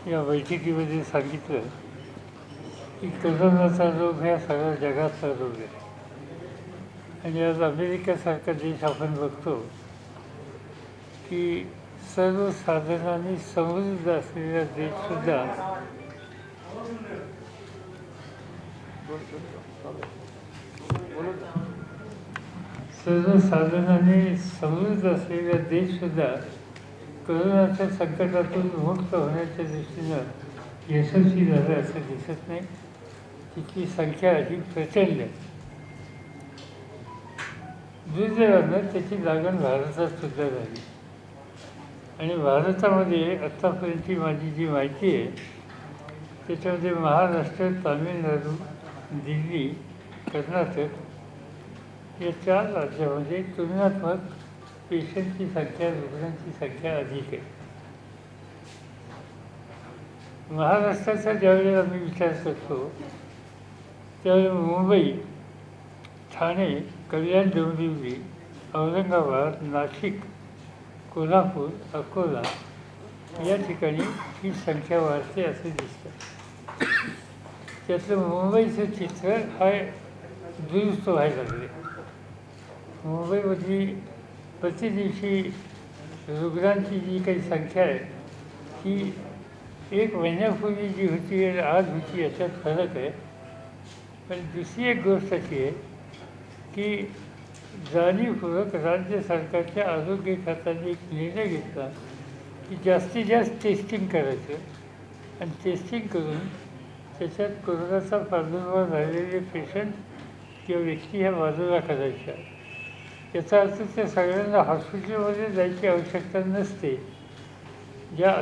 या बैठकीमध्ये सांगितलं की कोरोनाचा रोग हा सगळ्या जगातला रोग आहे. आणि आज अमेरिकेसारखा देश आपण बघतो की सर्वसाधारणाने समृद्ध असलेला देशसुद्धा सर्वसाधारणाने समृद्ध असलेला देशसुद्धा कोरोनाच्या संकटातून मुक्त होण्याच्या दृष्टीनं यशस्वी झालं असं दिसत नाही. तिची संख्या ही प्रचंड आहे. दुर्दैवानं त्याची लागण भारतात सुद्धा झाली. आणि भारतामध्ये आत्तापर्यंतची माझी जी माहिती आहे त्याच्यामध्ये महाराष्ट्र, तामिळनाडू, दिल्ली, कर्नाटक या 4 राज्यामध्ये तुलनात्मक पेशंटची संख्या, रुग्णांची संख्या अधिक आहे. महाराष्ट्राचा ज्यावेळी आम्ही विचार करतो त्यावेळी मुंबई, ठाणे, कल्याण, डोंबिवली, औरंगाबाद, नाशिक, कोल्हापूर, अकोला या ठिकाणी ही संख्या वाढते असे दिसतं. त्यातलं मुंबईचं चित्र हा दुरुस्त व्हायला लागले. मुंबईमधली प्रतिदिवशी रुग्णांची जी काही संख्या आहे ती 1 महिन्यापूर्वी जी होती आणि आज होती याच्यात फरक आहे. पण दुसरी एक गोष्ट अशी आहे की जाणीवपूर्वक राज्य सरकारच्या आरोग्य खात्याने एक निर्णय घेतला की जास्तीत जास्त टेस्टिंग करायचं आणि टेस्टिंग करून त्याच्यात कोरोनाचा प्रादुर्भाव झालेले पेशंट किंवा व्यक्ती ह्या बाजूला करायच्या. याचा अर्थ त्या सगळ्यांना हॉस्पिटलमध्ये जायची आवश्यकता नसते. ज्या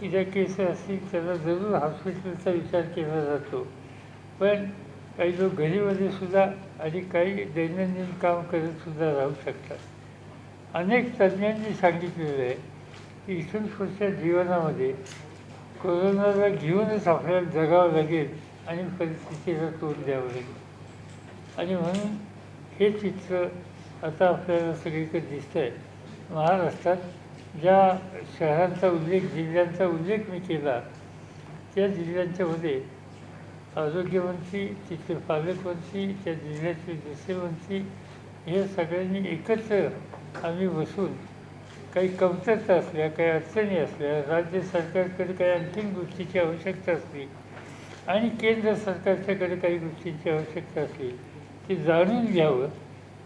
ज्या केसेस असतील त्यांना जरूर हॉस्पिटलचा विचार केला जातो. पण काही लोक घरीमध्ये सुद्धा आणि काही दैनंदिन काम करतसुद्धा राहू शकतात. अनेक तज्ज्ञांनी सांगितलेलं आहे की इथून पुढच्या जीवनामध्ये कोरोनाला घेऊनच आपल्याला जगावं लागेल आणि परिस्थितीला तोंड द्यावं लागेल. आणि म्हणून हे चित्र आता आपल्याला सगळीकडे दिसतं आहे. महाराष्ट्रात ज्या शहरांचा उल्लेख, जिल्ह्यांचा उल्लेख मी केला त्या जिल्ह्यांच्यामध्ये आरोग्यमंत्री, तिथले पालकमंत्री, त्या जिल्ह्याचे दुसरे मंत्री हे सगळ्यांनी एकत्र आम्ही बसून काही कमतरता असल्या, काही अडचणी असल्या, राज्य सरकारकडे काही आणखीन गोष्टीची आवश्यकता असली आणि केंद्र सरकारच्याकडे काही गोष्टींची आवश्यकता असली ती जाणून घ्यावं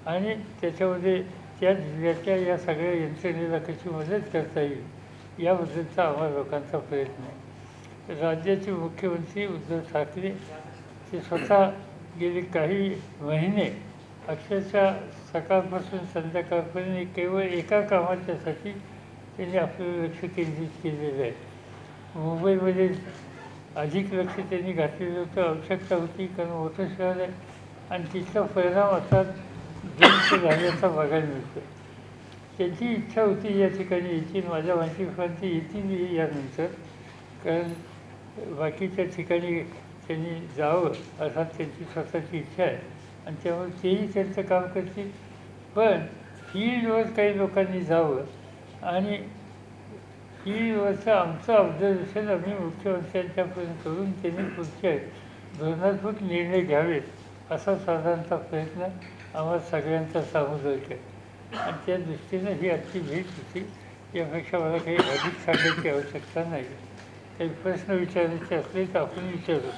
आणि त्याच्यामध्ये त्या जिल्ह्याच्या या सगळ्या यंत्रणेला कशी मदत करता येईल याबद्दलचा आम्हा लोकांचा प्रयत्न आहे. राज्याचे मुख्यमंत्री उद्धव ठाकरे ते स्वतः गेले काही महिने अक्षरशः सकाळपासून संध्याकाळपर्यंत केवळ एका कामाच्यासाठी त्यांनी आपलं लक्ष केंद्रित केलेलं आहे. मुंबईमध्ये अधिक लक्ष त्यांनी घातलेलं होतं, आवश्यकता होती, कारण मोठं शहर आहे आणि तिथला परिणाम आता जास्त झाल्याचा बघायला मिळतो. त्यांची इच्छा होती या ठिकाणी येतील, माझ्या माहितीप्रमाणे ते येतील यानंतर, कारण बाकीच्या ठिकाणी त्यांनी जावं अर्थात त्यांची स्वतःची इच्छा आहे आणि त्यामुळे तेही त्यांचं काम करतील. पण फील्डवर काही लोकांनी जावं आणि फील्डवरचं आमचं ऑब्झर्वेशन आम्ही मुख्यमंत्र्यांच्यापर्यंत करून त्यांनी पुढचे धोरणात्मक निर्णय घ्यावेत असा साधारणतः प्रयत्न आम्हाला सगळ्यांचा सामुदायिक आहे. आणि त्या दृष्टीनं ही आजची भेट होती. यापेक्षा मला काही अधिक सांगायची आवश्यकता नाही. काही प्रश्न विचारायचे असले तर आपण विचारू.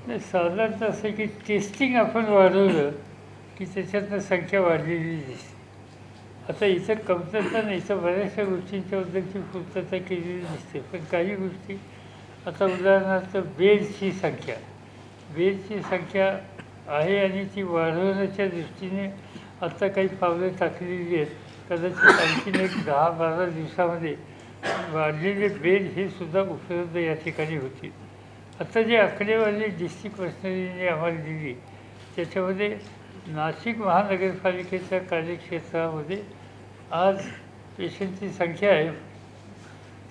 नाही, साधारणतः असं की टेस्टिंग आपण वाढवलं की त्याच्यातनं संख्या वाढलेली दिसते. आता इथं कमतरता नाही, इथं बऱ्याचशा गोष्टींच्याबद्दलची पूर्तता केलेली दिसते. पण काही गोष्टी आता उदाहरणार्थ बेडची संख्या आहे आणि ती वाढवण्याच्या दृष्टीने आत्ता काही पावलं टाकलेली आहेत. कदाचित आणखीन एक 10-12 दिवसामध्ये वाढलेले बेड हे सुद्धा उपलब्ध या ठिकाणी होतील. आता जे आकडेवारी डिस्ट्रिक्ट पर्सनलीने आम्हाला दिली त्याच्यामध्ये नाशिक महानगरपालिकेच्या कार्यक्षेत्रामध्ये आज पेशंटची संख्या आहे,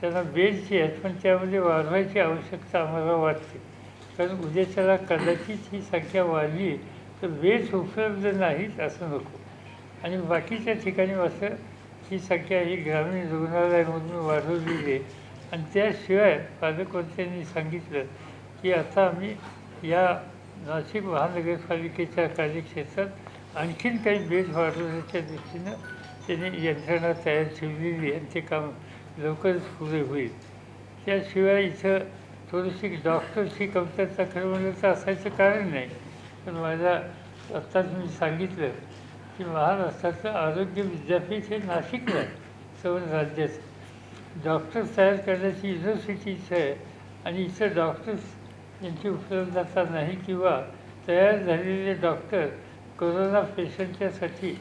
त्यांना बेडची आहेत, पण त्यामध्ये वाढवायची आवश्यकता आम्हाला वाटते. कारण उद्याच्याला कदाचित ही संख्या वाढली तर बेड्स उपलब्ध नाहीत असं नको. आणि बाकीच्या ठिकाणी असं ही संख्या ही ग्रामीण रुग्णालयामधून वाढवलेली आहे आणि त्याशिवाय पालकमंत्र्यांनी सांगितलं की आता आम्ही या नाशिक महानगरपालिकेच्या कार्यक्षेत्रात आणखीन काही बेड वाढवण्याच्या दृष्टीनं त्यांनी यंत्रणा तयार ठेवलेली आहे. ते काम लवकरच पुरे होईल. त्याशिवाय इथं थोडीशी डॉक्टरची कमतरता खरं म्हणलं तर असायचं कारण नाही. पण आत्ताच मी सांगितलं की महाराष्ट्राचं आरोग्य विद्यापीठ हे नाशिकला आहे, संपूर्ण राज्याचं. डॉक्टर्स तयार करण्याची युनिव्हर्सिटी इथं आहे आणि इथं डॉक्टर्स यांची उपलब्धता नाही किंवा तयार झालेले डॉक्टर कोरोना पेशंटच्यासाठी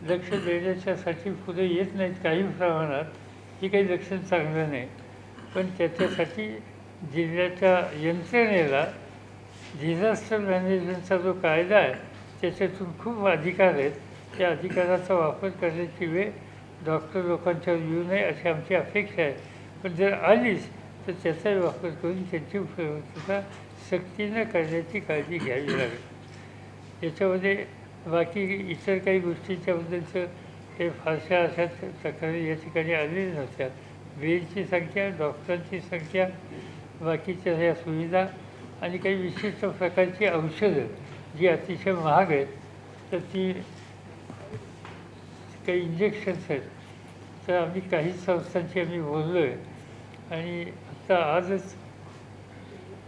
लक्ष देण्याच्यासाठी पुढे येत नाहीत काही प्रमाणात. ही काही लक्षण चांगलं नाही. पण त्याच्यासाठी जिल्ह्याच्या यंत्रणेला डिझास्टर मॅनेजमेंटचा जो कायदा आहे त्याच्यातून खूप अधिकार आहेत. त्या अधिकाराचा वापर करण्याची वेळ डॉक्टर लोकांच्यावर येऊ नये अशी आमची अपेक्षा आहे. पण जर आलीच तर त्याचाही वापर करून त्यांची उपयुक्तता सक्तीनं करण्याची काळजी घ्यावी लागेल. याच्यामध्ये बाकी इतर काही गोष्टींच्याबद्दलचं काही फारशा अशा तक्रारी या ठिकाणी आलेल्या नव्हत्या. बेडची संख्या, डॉक्टरांची संख्या, बाकीच्या ह्या सुविधा आणि काही विशिष्ट प्रकारची औषधं जी अतिशय महाग आहेत तर ती काही इंजेक्शन्स आहेत. तर आम्ही काही संस्थांशी बोललो आहे आणि आता आजच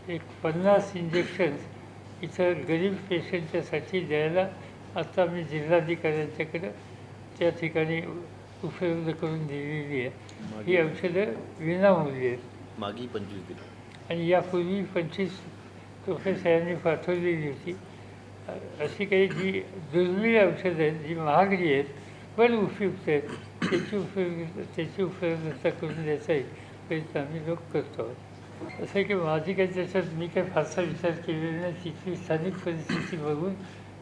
एक 50 इंजेक्शन्स इथं गरीब पेशंटच्यासाठी द्यायला आता मी जिल्हाधिकाऱ्यांच्याकडं त्या ठिकाणी उपलब्ध करून दिलेली आहे. ही औषधं विनामूल्य आहेत. मागी 25 दिली आणि यापूर्वी 25 प्रोफेसरांनी पाठवलेली होती. अशी काही जी दुर्मिळ औषधं आहेत, जी महागडी आहेत पण उपयुक्त आहेत, त्याची उपलब्धता करून द्यायचाही प्रयत्न आम्ही लोक करतो आहोत. असं आहे की माझी काही त्याच्यात मी काही फारसा विचार केलेला नाही. तिथली स्थानिक परिस्थिती बघून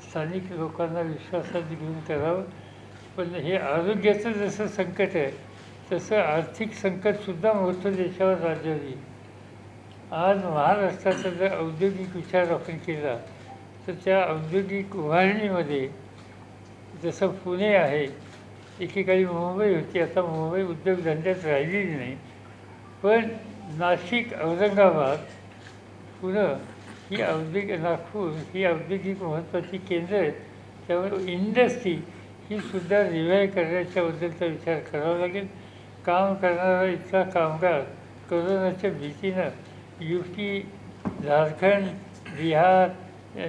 स्थानिक लोकांना विश्वासात घेऊन करावं. पण हे आरोग्याचं जसं संकट आहे तसं आर्थिक संकटसुद्धा मोठं देशावर राज्यावर येईल. आज महाराष्ट्राचा जर औद्योगिक विचार आपण केला तर त्या औद्योगिक उभारणीमध्ये जसं पुणे आहे, एकेकाळी मुंबई होती, आता मुंबई उद्योगधंद्यात राहिलेली नाही. पण नाशिक, औरंगाबाद, पुणे ही नागपूर ही औद्योगिक महत्त्वाची केंद्र आहेत. त्यामुळे इंडस्ट्री ही सुद्धा रिवाईव्ह करण्याच्याबद्दलचा विचार करावा लागेल. काम करणारा इथला कामगार कोरोनाच्या भीतीनं UP, झारखंड, बिहार,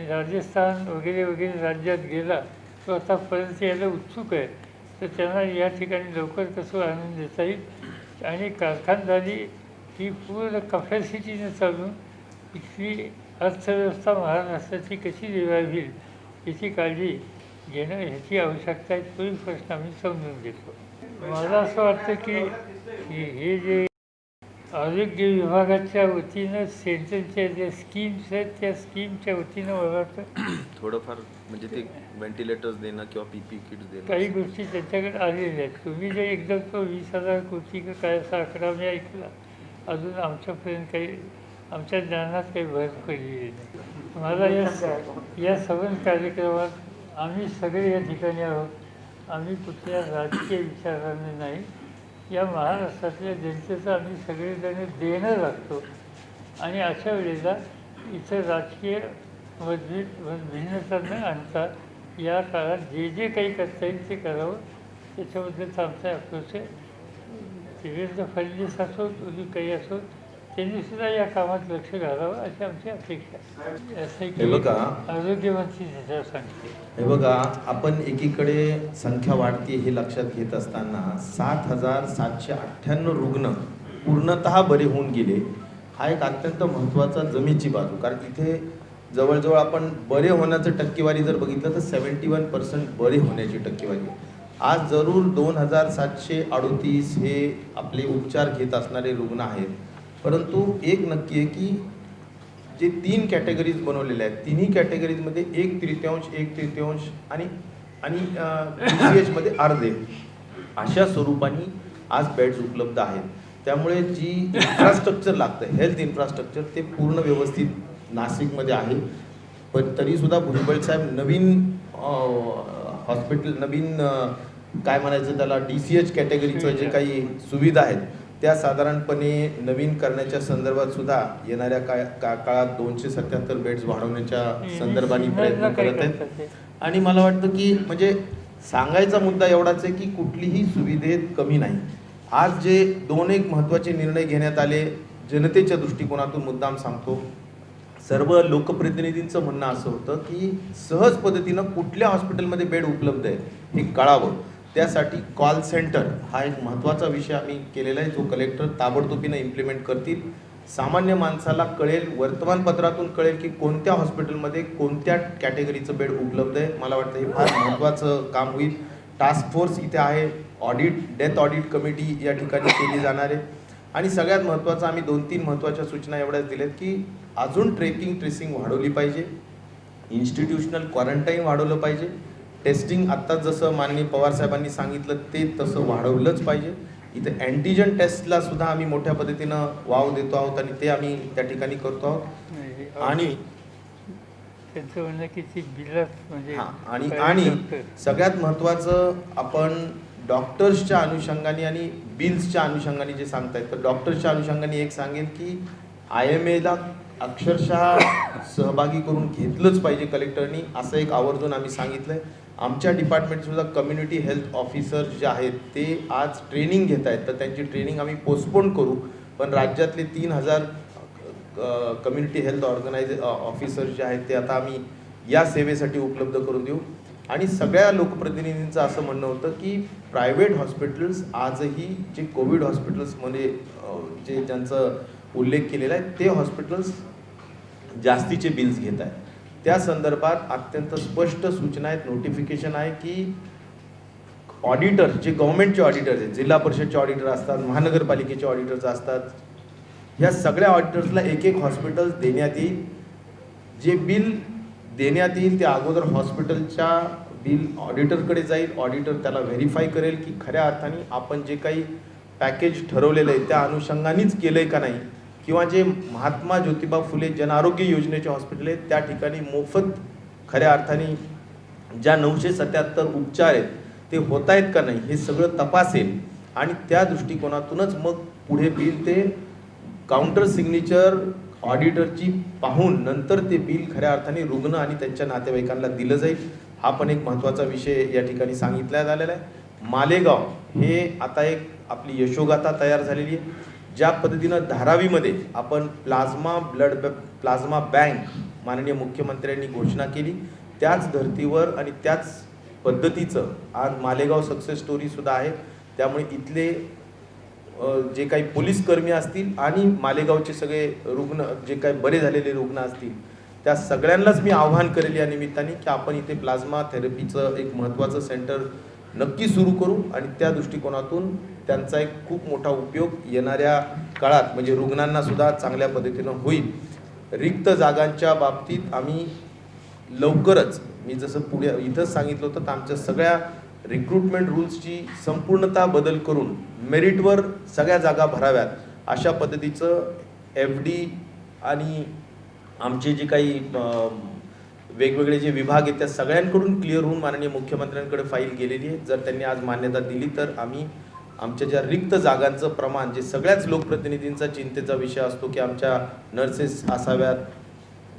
राजस्थान वगैरे वगैरे राज्यात गेला तो आता परत यायला उत्सुक आहे. तर त्यांना या ठिकाणी लवकर कसं आणून देता येईल आणि कारखानदारी ही पूर्ण कपॅसिटीने चालून इथली अर्थव्यवस्था महाराष्ट्राची कशी रिवाईव्ह होईल याची काळजी घेणं ह्याची आवश्यकता आहे. तोही प्रश्न आम्ही समजून घेतो. मला असं वाटतं की हे जे आरोग्य विभागाच्या वतीनं सेंट्रलच्या ज्या स्कीम्स आहेत त्या स्कीमच्या वतीनं मला वाटतं थोडंफार म्हणजे ते व्हेंटिलेटर्स देणं किंवा PPE किट्स देणं काही गोष्टी त्यांच्याकडे आलेल्या आहेत. तुम्ही जे एकदम तो 20,000 कोटी का काय असा आकडा मी ऐकला, अजून आमच्यापर्यंत काही आमच्या ज्ञानात काही भर पडलेली नाही. मला या सगळ्या कार्यक्रमात आम्ही सगळे या ठिकाणी आहोत. आम्ही कुठल्या राजकीय विचाराने नाही, या महाराष्ट्रातल्या जनतेचं आम्ही सगळेजण देणं लागतो आणि अशा वेळेला इथं राजकीय भिन्नता न आणता या काळात जे जे काही करता येईल ते करावं. त्याच्याबद्दलचा आमचा अप्रोच आहे. देवेंद्र फडणवीस असो, तुम्ही काही असो, त्यांनीसुद्धा या कामात लक्ष घालावं अशी आमची अपेक्षा आहे. असं की आरोग्यमंत्री त्याच्यावर सांगते. हे बघा, आपण एकीकडे संख्या वाढते हे लक्षात घेत असताना 7,798 रुग्ण पूर्णतः बरे होऊन गेले. हा एक अत्यंत महत्त्वाचा जमेची बाजू. कारण इथे जवळजवळ आपण बरे होण्याचं टक्केवारी जर बघितलं तर 71% बरे होण्याची टक्केवारी. आज जरूर 2,738 हे आपले उपचार घेत असणारे रुग्ण आहेत. परंतु एक नक्की आहे की जे 3 कॅटेगरीज बनवलेल्या आहेत, तिन्ही कॅटेगरीजमध्ये 1/3 आणि DCH मध्ये अर्धे अशा स्वरूपाने आज बेड्स उपलब्ध आहेत. त्यामुळे जी इन्फ्रास्ट्रक्चर लागतं, हेल्थ इन्फ्रास्ट्रक्चर, ते पूर्ण व्यवस्थित नाशिकमध्ये आहे. पण तरीसुद्धा भुजबळ साहेब नवीन हॉस्पिटल, नवीन काय म्हणायचं त्याला, DCH कॅटेगरीचं जे काही सुविधा आहेत त्या साधारणपणे नवीन करण्याच्या संदर्भात सुद्धा येणाऱ्या काळात 277 बेड्स वाढवण्याच्या संदर्भाने प्रयत्न करत आहेत. आणि मला वाटतं की म्हणजे सांगायचा मुद्दा एवढाच आहे की कुठलीही सुविधेत कमी नाही. आज जे 2 महत्त्वाचे निर्णय घेण्यात आले जनतेच्या दृष्टिकोनातून मुद्दाम सांगतो. सर्व लोकप्रतिनिधींचं म्हणणं असं होतं की सहज पद्धतीनं कुठल्या हॉस्पिटलमध्ये बेड उपलब्ध आहे हे कळावं. त्यासाठी कॉल सेंटर हा एक महत्त्वाचा विषय आम्ही केलेला आहे, जो कलेक्टर ताबडतोबीनं इम्प्लिमेंट करतील. सामान्य माणसाला कळेल, वर्तमानपत्रातून कळेल की कोणत्या हॉस्पिटलमध्ये कोणत्या कॅटेगरीचं बेड उपलब्ध आहे. मला वाटतं हे फार महत्त्वाचं काम होईल. टास्क फोर्स इथे आहे, डेथ ऑडिट कमिटी या ठिकाणी केली जाणार आहे. आणि सगळ्यात महत्त्वाचं आम्ही 2-3 महत्त्वाच्या सूचना एवढ्याच दिल्यात की अजून ट्रेसिंग वाढवली पाहिजे, इन्स्टिट्यूशनल क्वारंटाईन वाढवलं पाहिजे, टेस्टिंग आत्ताच जसं माननीय पवार साहेबांनी सांगितलं ते तसं वाढवलंच पाहिजे. इथे अँटीजन टेस्टला सुद्धा आम्ही मोठ्या पद्धतीनं वाव देतो आहोत आणि ते आम्ही त्या ठिकाणी करतो आहोत. आणि त्यांचं म्हणणं की ती बिलच म्हणजे आणि सगळ्यात महत्त्वाचं आपण डॉक्टर्सच्या अनुषंगाने आणि बिल्सच्या अनुषंगाने जे सांगतायत, तर डॉक्टर्सच्या अनुषंगाने एक सांगेन की IMAला अक्षरशः सहभागी करून घेतलंच पाहिजे कलेक्टरनी, असं एक आवर्जून आम्ही सांगितलं आहे. आमच्या डिपार्टमेंटसुद्धा कम्युनिटी हेल्थ ऑफिसर जे आहेत ते आज ट्रेनिंग घेत आहेत, तर त्यांची ट्रेनिंग आम्ही पोस्टपोन करू. पण राज्यातले 3000 कम्युनिटी हेल्थ ऑफिसर्स जे आहेत ते आता आम्ही या सेवेसाठी उपलब्ध करून देऊ. आणि सगळ्या लोकप्रतिनिधींचं असं म्हणणं होतं की प्रायव्हेट हॉस्पिटल्स आजही जे कोविड हॉस्पिटल्समध्ये जे ज्यांचं उल्लेख केलेला आहे ते हॉस्पिटल्स जास्तीचे बिल्स घेत आहेत. त्या संदर्भात अत्यंत स्पष्ट सूचना आहेत, नोटिफिकेशन आहे की ऑडिटर जे गव्हर्नमेंटचे ऑडिटर आहेत, जिल्हा परिषदचे ऑडिटर असतात, महानगरपालिकेचे ऑडिटर्स असतात, ह्या सगळ्या ऑडिटर्सला एक हॉस्पिटल देण्यात येईल. जे बिल देण्यात येईल ते अगोदर हॉस्पिटलच्या बिल ऑडिटरकडे जाईल. ऑडिटर त्याला व्हेरीफाय करेल की खऱ्या अर्थाने आपण जे काही पॅकेज ठरवलेलं आहे त्या अनुषंगानेच केलं आहे का नाही, किंवा जे महात्मा ज्योतिबा फुले जन आरोग्य योजनेचे हॉस्पिटल आहेत त्या ठिकाणी मोफत खऱ्या अर्थाने ज्या 977 उपचार आहेत ते होत आहेत का नाही हे सगळं तपासेल. आणि त्या दृष्टिकोनातूनच मग पुढे बिल ते काउंटर सिग्नेचर ऑडिटरची पाहून नंतर ते बिल खऱ्या अर्थाने रुग्ण आणि त्यांच्या नातेवाईकांना दिलं जाईल. हा पण एक महत्त्वाचा विषय या ठिकाणी सांगितण्यात आलेला आहे. मालेगाव हे आता एक आपली यशोगाथा तयार झालेली आहे. ज्या पद्धतीनं धारावीमध्ये आपण प्लाझ्मा बँक माननीय मुख्यमंत्र्यांनी घोषणा केली, त्याच धर्तीवर आणि त्याच पद्धतीचं आज मालेगाव सक्सेस स्टोरीसुद्धा आहे. त्यामुळे इथले जे काही पोलीस कर्मी असतील आणि मालेगावचे सगळे रुग्ण जे काही बरे झालेले रुग्ण असतील त्या सगळ्यांनाच मी आव्हान करेल या निमित्ताने की आपण इथे प्लाझ्मा थेरपीचं एक महत्त्वाचं सेंटर नक्की सुरू करू आणि त्या दृष्टिकोनातून त्यांचा एक खूप मोठा उपयोग येणाऱ्या काळात म्हणजे रुग्णांना सुद्धा चांगल्या पद्धतीनं होईल. रिक्त जागांच्या बाबतीत आम्ही लवकरच, मी जसं पुढे इथंच सांगितलं होतं, तर आमच्या सगळ्या रिक्रुटमेंट रूल्सची संपूर्णतः बदल करून मेरिटवर सगळ्या जागा भराव्यात अशा पद्धतीचं FD आणि आमचे जे काही वेगवेगळे जे विभाग आहेत त्या सगळ्यांकडून क्लिअर होऊन माननीय मुख्यमंत्र्यांकडे फाईल गेलेली आहे. जर त्यांनी आज मान्यता दिली तर आम्ही आमच्या ज्या रिक्त जागांचं प्रमाण, जे सगळ्याच लोकप्रतिनिधींचा चिंतेचा विषय असतो की आमच्या नर्सेस असाव्यात,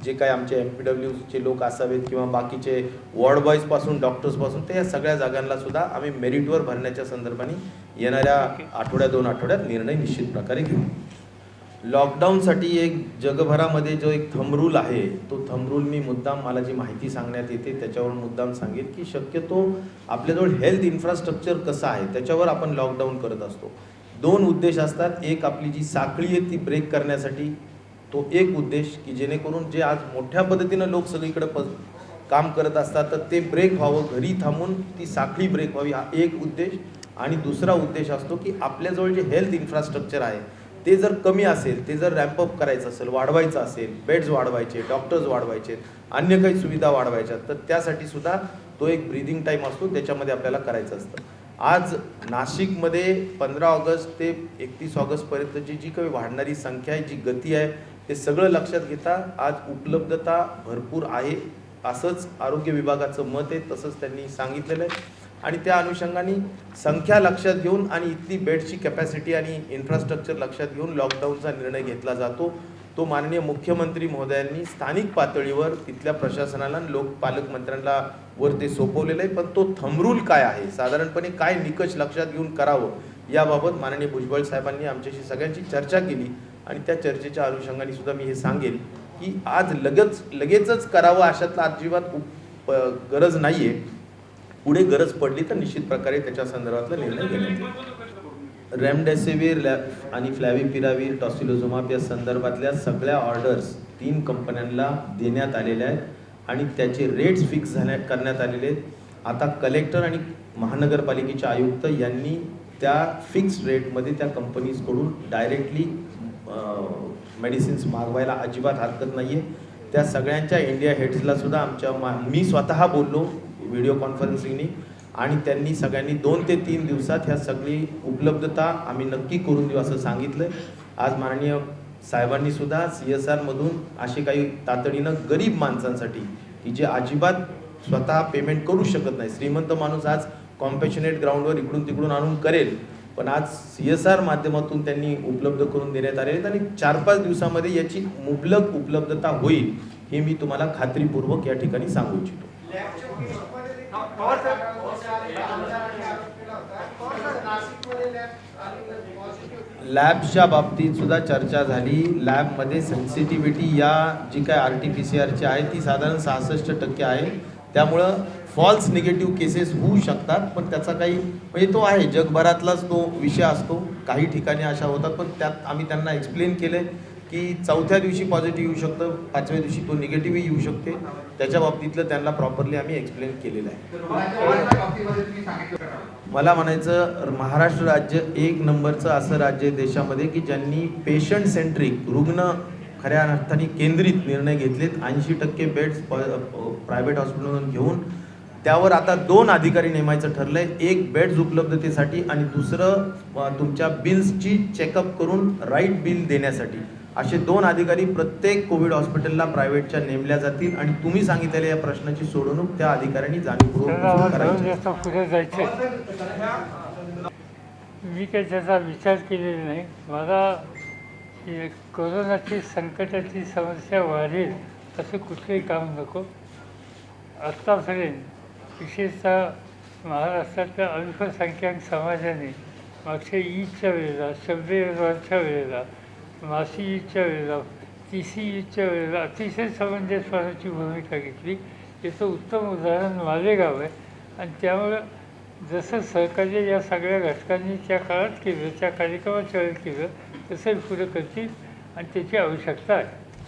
जे काही आमचे MPWचे लोक असावेत किंवा बाकीचे वॉर्ड बॉईजपासून डॉक्टर्सपासून, ते या सगळ्या जागांना सुद्धा आम्ही मेरिटवर भरण्याच्या संदर्भाने येणाऱ्या आठवड्यात 2 आठवड्यात निर्णय निश्चित प्रकारे घेऊ. लॉकडाऊनसाठी एक जगभरामध्ये जो एक थंब रूल आहे, तो थंब रूल मी मुद्दाम, मला जी माहिती सांगण्यात येते त्याच्यावरून मुद्दाम सांगेन की शक्यतो आपल्याजवळ हेल्थ इन्फ्रास्ट्रक्चर कसं आहे त्याच्यावर आपण लॉकडाऊन करत असतो. 2 उद्देश असतात. एक, आपली जी साखळी आहे ती ब्रेक करण्यासाठी, तो एक उद्देश की जेणेकरून जे आज मोठ्या पद्धतीनं लोक सगळीकडे काम करत असतात तर ते ब्रेक व्हावं, घरी थांबून ती साखळी ब्रेक व्हावी, हा एक उद्देश. आणि दुसरा उद्देश असतो की आपल्याजवळ जे हेल्थ इन्फ्रास्ट्रक्चर आहे ते जर कमी असेल, ते जर रॅम्पअप करायचं असेल, वाढवायचं असेल, बेड्स वाढवायचे, डॉक्टर्स वाढवायचे, अन्य काही सुविधा वाढवायच्या, तर त्यासाठी सुद्धा तो एक ब्रीदिंग टाईम असतो, त्याच्यामध्ये आपल्याला करायचं असतं. आज नाशिकमध्ये 15 ऑगस्ट ते 31 ऑगस्टपर्यंतची जी काही वाढणारी संख्या आहे, जी गती आहे, ते सगळं लक्षात घेता आज उपलब्धता भरपूर आहे असंच आरोग्य विभागाचं मत आहे, तसंच त्यांनी सांगितलेलं आहे. आणि त्या अनुषंगाने संख्या लक्षात घेऊन आणि इथली बेडची कॅपॅसिटी आणि इन्फ्रास्ट्रक्चर लक्षात घेऊन लॉकडाऊनचा निर्णय घेतला जातो. तो माननीय मुख्यमंत्री महोदयांनी स्थानिक पातळीवर तिथल्या प्रशासनाला पालकमंत्र्यांना वर ते सोपवलेलं आहे. पण तो थंब रूल काय आहे, साधारणपणे काय निकष लक्षात घेऊन करावं, याबाबत माननीय भुजबळ साहेबांनी आमच्याशी सगळ्यांची चर्चा केली. आणि त्या चर्चेच्या अनुषंगाने सुद्धा मी हे सांगेन की आज लगेचच करावं अशातला अजिबात गरज नाही आहे. पुढे गरज पडली तर निश्चित प्रकारे त्याच्या संदर्भातला निर्णय घेण्यात येईल. रेमडेसिवीर आणि फ्लॅव्हिपिरावीर टॉसिलोझुमाब या संदर्भातल्या सगळ्या ऑर्डर्स 3 कंपन्यांना देण्यात आलेल्या आहेत आणि त्याचे रेट्स फिक्स करण्यात आलेले आहेत. आता कलेक्टर आणि महानगरपालिकेचे आयुक्त यांनी त्या फिक्स रेटमध्ये त्या कंपनीजकडून डायरेक्टली मेडिसिन्स मागवायला अजिबात हरकत नाही आहे. त्या सगळ्यांच्या इंडिया हेड्सला सुद्धा मी स्वतः बोललो व्हिडिओ कॉन्फरन्सिंगनी आणि त्यांनी सगळ्यांनी 2 ते 3 दिवसात ह्या सगळी उपलब्धता आम्ही नक्की करून देऊ असं सांगितलं. आज माननीय साहेबांनी सुद्धा CSR मधून असे काही तातडीनं गरीब माणसांसाठी की जे अजिबात स्वतः पेमेंट करू शकत नाही, श्रीमंत माणूस आज कॉम्पॅशनेट ग्राउंडवर इकडून तिकडून आणून करेल, पण आज CSR माध्यमातून त्यांनी उपलब्ध करून देण्यात आले आहेत आणि 4-5 दिवसामध्ये याची मुबलक उपलब्धता होईल हे मी तुम्हाला खात्रीपूर्वक या ठिकाणी सांगू इच्छितो. लॅबच्या बाबतीत सुद्धा चर्चा झाली. लॅबमध्ये सेन्सिटिव्हिटी या जी काय RT-PCR आहे ती साधारण 66% आहे. त्यामुळं फॉल्स निगेटिव्ह केसेस होऊ शकतात, पण त्याचा काही म्हणजे तो आहे जगभरातलाच तो विषय असतो. काही ठिकाणी अशा होतात, पण त्यात आम्ही त्यांना एक्सप्लेन केलं की 4थ्या दिवशी पॉझिटिव्ह येऊ शकतं, 5व्या दिवशी तो निगेटिव्ह येऊ शकते. त्याच्या बाबतीतलं त्यांना प्रॉपरली आम्ही एक्सप्लेन केलेलं आहे. मला म्हणायचं महाराष्ट्र राज्य 1 नंबरचं असं राज्य आहे देशामध्ये की ज्यांनी पेशंट सेंट्रिक रुग्ण खऱ्या अर्थाने केंद्रित निर्णय घेतलेत. 80% बेड्स प्रायव्हेट हॉस्पिटलमधून घेऊन त्यावर आता 2 अधिकारी नेमायचं ठरलंय. एक बेड्स उपलब्धतेसाठी आणि दुसरं तुमच्या बिल्सची चेकअप करून राईट बिल देण्यासाठी. असे 2 अधिकारी प्रत्येक कोविड हॉस्पिटलला प्रायव्हेटच्या नेमल्या जातील आणि तुम्ही सांगितलेल्या या प्रश्नाची सोडवणूक त्या अधिकाऱ्यांनी जाणीवपूर्वक करायची. पुढे जायचं मी काही त्याचा विचार केलेला नाही. मला कोरोनाची संकटाची समस्या वाढेल असं कुठलंही काम नको. आत्तापर्यंत विशेषतः महाराष्ट्रातल्या अल्पसंख्याक समाजाने मागच्या ईदच्या वेळेला, शब्बे रोजच्या वेळेला, मासी ईदच्या वेळेला, तिसी ईदच्या वेळेला अतिशय समंजसपणाची भूमिका घेतली. याचं उत्तम उदाहरण मालेगाव आहे. आणि त्यामुळं जसं सहकार्य या सगळ्या घटकांनी त्या काळात केलं, त्या कार्यक्रमाच्या वेळेत केलं, तसंही पुढे करतील आणि त्याची आवश्यकता आहे.